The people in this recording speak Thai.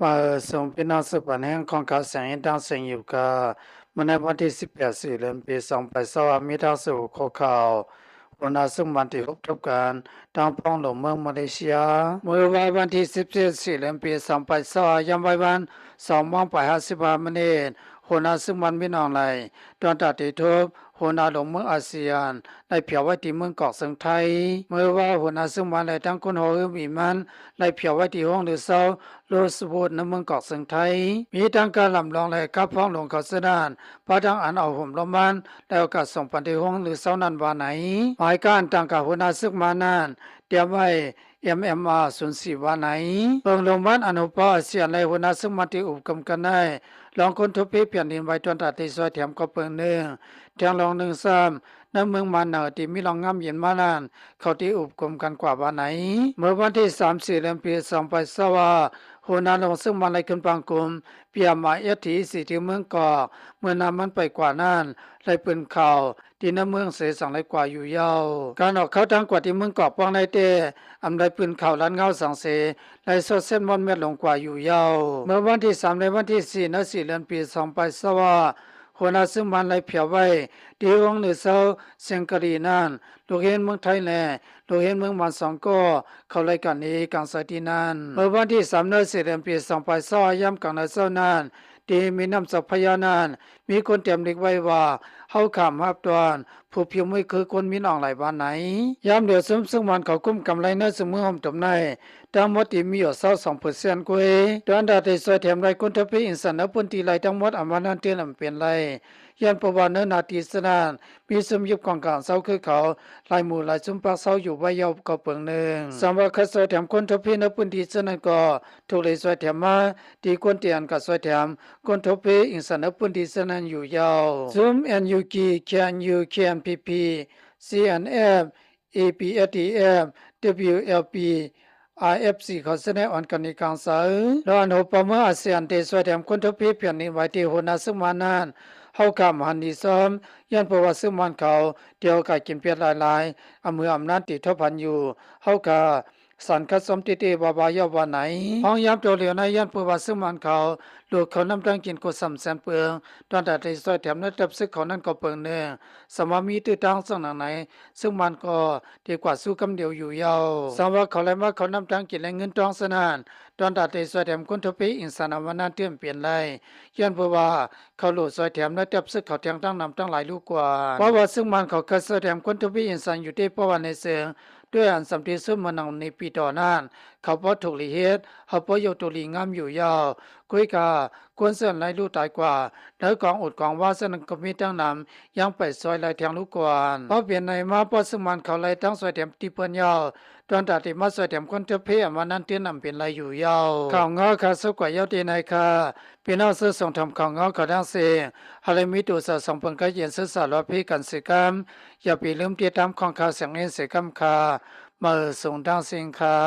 ว่าส่งพี่น้องสืบปันแห่งของเขาแสงอินดังเสียงอยู่ก็เมื่อในวันที่18สี่เดือนปี2022มีทางสู่โคข่าวหัวหน้าซึ่งวันที่6ทบกันทางพ้องหลวงเมืองมาเลเซียเมื่อวันที่17สี่เดือนปี2022ยามวัน2:55หัวหน้าซึ่งวันพี่น้องไหลตอนตัดที่ทบหัวหน้าหลวงเมืองอาเซียนในเพียวไว้ที่เมืองเกาะเซิงไทยเมื่อว่าหัวหน้าซึ่งวันไหลทั้งคนหัวมีมันในเพียวไว้ที่ห้องหรือเซาโลสบูดในเมืองเกาะเซิงไทยมีทางการลำลองและกับพ้องหลวงเขาเสดานพระทางอันเอาห่มลมมันและโอกาสส่งปันที่ห้องหรือเซานั้นว่าไหนหมายการต่างกับหัวหน้าซึ่งมานั้นเตรียมไว้ MMR 04ว่าไหนเปิงลงมันอนุภาเสียนในหัวหน้าซึ่งมาที่อุปกรรมกันได้ลองคนทุบเพียนดินไว้จนตัดที่ซอยแถมก็เปิงหนึ่งแทงลองหนึ่งซ้ำน้ำเมืองมันเนอที่มีลองงามเย็นมานานเขาที่อุปกรรมกันกว่าว่าไหนเมื่อวันที่3-4เดือนปี2022หัวหน้าลงซึ่งมันไล่ขึ้นปังกลุ่มเปียมาเอทีสีที่เมืองกอกเมื่อนำมันไปกว่านั้นไล่ปืนข่าวที่น้ำเมืองเสสังไล่กว่าอยู่ยาวการออกเข้าทางกว่าที่เมืองกอกป้องในเตอำไล่ปืนข่าวลันเงาสังเสไล่โซเส้นมอนเม็ดลงกว่าอยู่ยาวเมื่อวันที่3ในวันที่4น4เดือนปี2022หัวหน้าซึ่งมันไล่เพียวไว้ที่ห้องหรือเซาเซงกะรีนั่นลูกเห็นเมืองไทยแลลูกเห็นเมืองมันสองก็เข้าไล่กันนี้กลางสายที่นั่นเมื่อวันที่3เดือนปี2022ย่ำกลางในเซานั้นที่มีน้ำสัพพยานั้นมีคนเตรียมเด็กไว้ว่าเฮาขามฮับตอนผู้เพียงไม่คือคนมีน้องหลายบ้านไหนยามเดือดซึ่งมันเขากุ้มกำไรเนื้อสมือหอมตบในทั้งหมดที่มีอยู่22%กว่าตอนดาได้สวยแถมไรคนทพีอินสันนปุ่นที่ไรทั้งหมดอำวันนั้นเตียนเปลี่ยนไรยันประวัติเนื้อนาทีสนานมีสมยุบของกลางเสาคือเขาลายหมู่ลายซุมปักเสาอยู่ไว้ยาวก็เปิงหนึ่งสำหรับคัดสวยแถมคนทพีนปุ่นที่สนั้นก็ถูกเลยสวยแถมมาที่คนเตียนกับสวยแถมคนทพีอินสันนปุ่นที่สนั้นอยู่ยาวซุม NUG KNU KNPP CNF APSDF WLP IFC เขาแสดงอ่อนกันในกลางสายแล้วอันหัวประเมื่ออาเซียนเตสวยแถมคนทพีเปลี่ยนนินไว้ที่หัวหน้าซึ่งมานั้นเฮากำหันดีซ้อมยันประวัติซึ่งมันเขาเดียวกับกินเปียดหลายๆอำเมืออำนาจติดทบพันอยู่เฮากะสันคัดสมติเตบาบายาวันไหนห้องยามโจเหลียวในยันประวัติซึ่งมันเขาลูกเขาน้ำตั้งกินก็สำแสนเปืองตอนแต่ได้สวยแถมนั้นจับซึกเขานั้นก็เปิงเนื้อสมามีตื้อตั้งสังหนังไหนซึ่งมันก็ดีกว่าสู้กำเดียวอยู่ยาวสำว่าเขาเลยว่าเขาน้ำตั้งกินแรงเงินทองสนานตอนแต่ได้สวยแถมคนทพีอินสานวันนั้นเตรียมเปลี่ยนไรยันเพราะว่าเขาโหลดสวยแถมนั้นจับซึกเขาแทงตั้งนำตั้งหลายลูกกว่าเพราะว่าซึ่งมันเขาเคยสวยแถมคนทพีอินสานอยู่ที่ประวัติในเสียงด้วยอันสำที่ซึ่งมันในปีต่อนั้นเขาพอถูกลีเฮ็ดเขาพอยกตัวลีงามอยู่ยาวคุยกาควรเสื่อมไรลูกตายกว่าแล้วกองอดกองว่าสนังก็มีตั้งนำยังไปซอยไรแทงลูกกวนเพราะเปลี่ยนในมาพอซึ่งมันเขาไรตั้งสวยแถมที่เปิ้นยาวตอนตัดที่มาสวยแถมคนเทเพมันนั้นเตี้ยนำเป็นไรอยู่ยาวข่าวงอค่ะสุกกว่ายาวตีในค่ะพี่น้องซื้อส่งทำข่าวงอเขาดังเสียงฮาเลมิตูสะส่งเพิ่นก็เย็นซื้อสารพีกันสิกรรมอย่าไปลืมติดตามของข่าวเสียงเงินสิกรรมค่ะมาส่งดังเสียงค่ะ